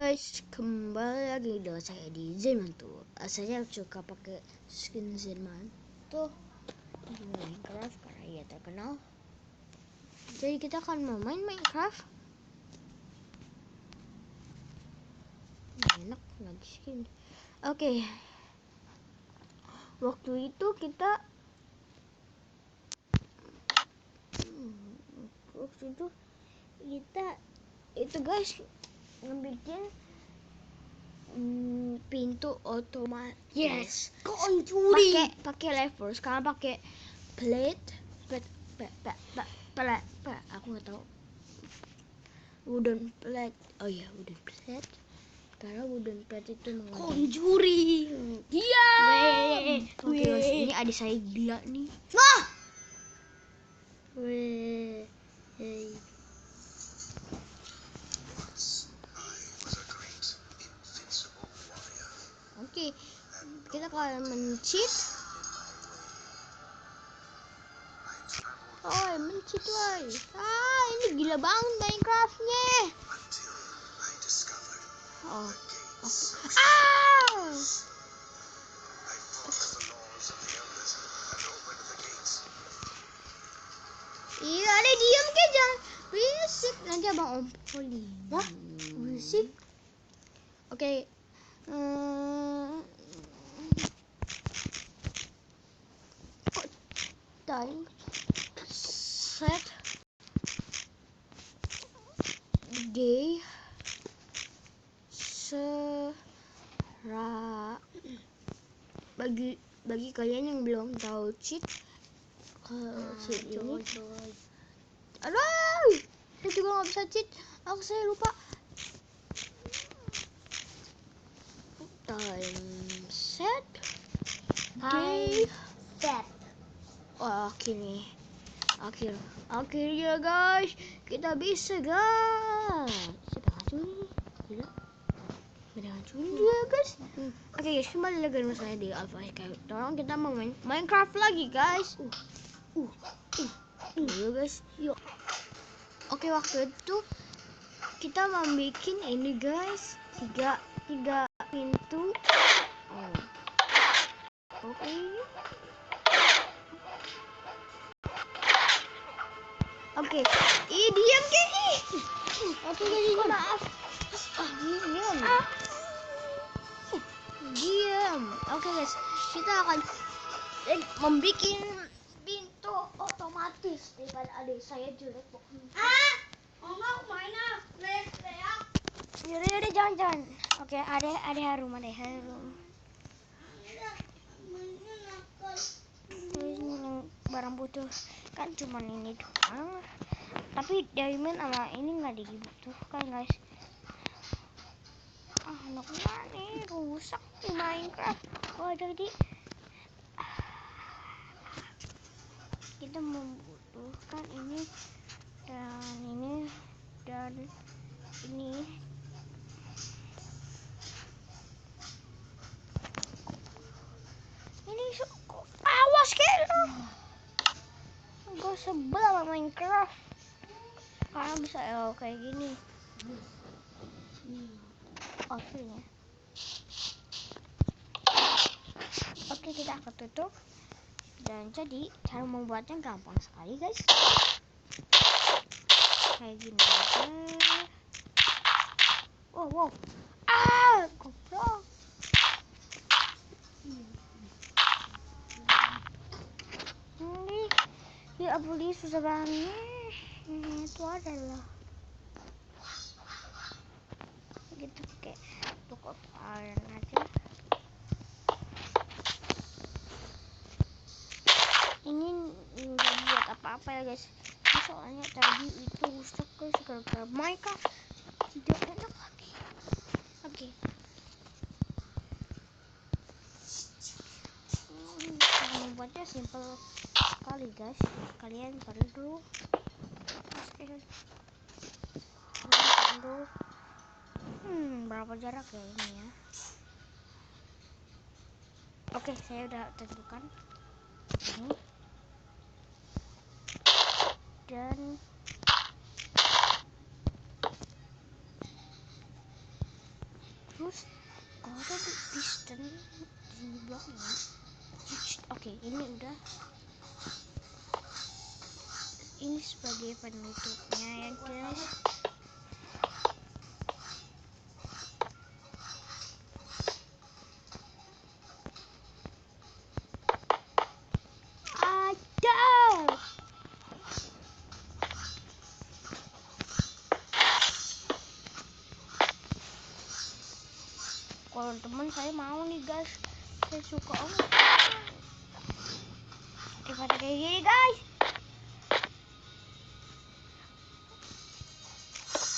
guys, kembali lagi dengan saya di Zenmantul. Saya suka pakai skin Zenmantul di Minecraft karena ia terkenal. Jadi kita akan mau main Minecraft. Enak lagi skin. Oke. Waktu itu kita itu guys ngebikin pintu otomatis. Yes, kok curi? Pakai level. Sekarang pakai plate. Aku nggak tahu. Wooden plate. Oh ya, wooden plate. Karena wooden plate itu Konjuri. Dia. Oke guys, ini adik saya gila nih. Wah. Oke, kita akan men-cheat. Oh, men-cheat woy. Ini gila banget Minecraftnya. Oh. Iya, ada diam ke, jangan berisik. Nanti abang Om Poli. Wah, berisik. Oke. Time set day bagi kalian yang belum tahu cheat cheat ini. Aduh, saya juga nggak bisa cheat. Saya lupa. Time set day set. Oh, akhirnya guys, kita bisa guys. Sedang curi, gila. Sedang curi dia guys. Oke guys, kembali lagi dengan saya di Alpha Sky. Tolong kita mau main Minecraft lagi guys. Yuk guys, yuk. Oke, waktu itu kita mau bikin ini guys, tiga pintu. Oke. Oke, diam ke? Oke guys, maaf. Diam. Oke guys, kita akan membuat pintu otomatis daripada adik saya jelek pokoknya. Enggak mainnya leak. Yaudah jangan. Oke, ada harum. Barang butuh kan cuman ini doang. Tapi diamond sama ini nggak dibutuhkan guys. Anak mana rusak di Minecraft. Jadi kita membutuhkan ini dan ini. Awas kelo. Gue sebel sama Minecraft karena bisa kayak gini. Akhirnya. Oke, kita akan tutup. Dan jadi cara membuatnya gampang sekali guys. Kayak gini aja. Wow. Goblok. Ya ampun, susah banget. Itu adalah gitu, pakai pokok iron aja. Ini nggak buat apa-apa ya guys. Soalnya tadi itu rusak guys gara-gara Minecraft tidak enak lagi. Oke. Cara membuatnya simple sekali guys. Kalian perlu berapa jarak ya ini ya. Oke, saya udah tentukan ini. Dan Terus kalau ada piston di belakangnya. Oke, ini udah. Ini sebagai penutupnya ya guys. Kalau teman saya mau nih guys, saya suka pada kayak gini guys.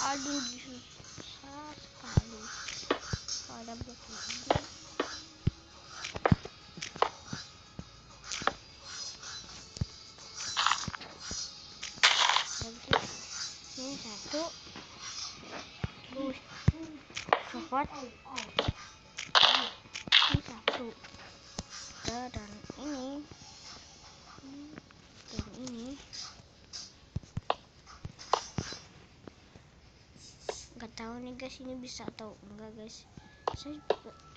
Aduh, susah sekali pada begini. Ini satu, copot. Ini satu, dan ini nggak tahu nih guys, ini bisa atau enggak guys. Saya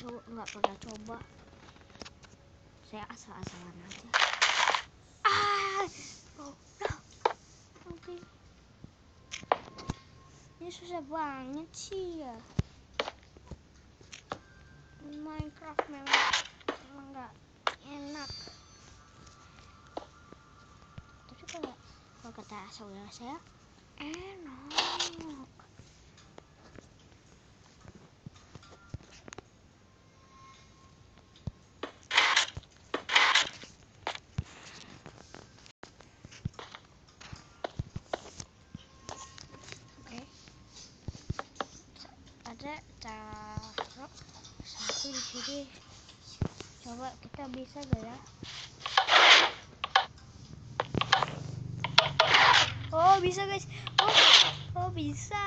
juga nggak pernah coba, saya asal-asalan aja. Oke. Ini susah banget sih ya. Minecraft memang nggak enak. Tapi kalau kata saudara saya enak. Ada taruh satu di sini. Coba kita bisa gak ya? Oh bisa guys. Oh bisa.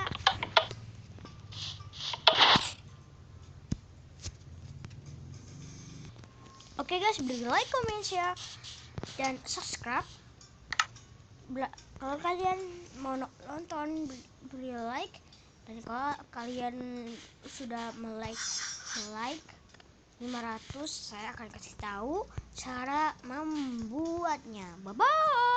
Oke guys, beri like, comment, share, dan subscribe. Kalau kalian mau nonton, beri like. Dan kalau kalian sudah like 500, saya akan kasih tahu cara membuatnya. Bye bye.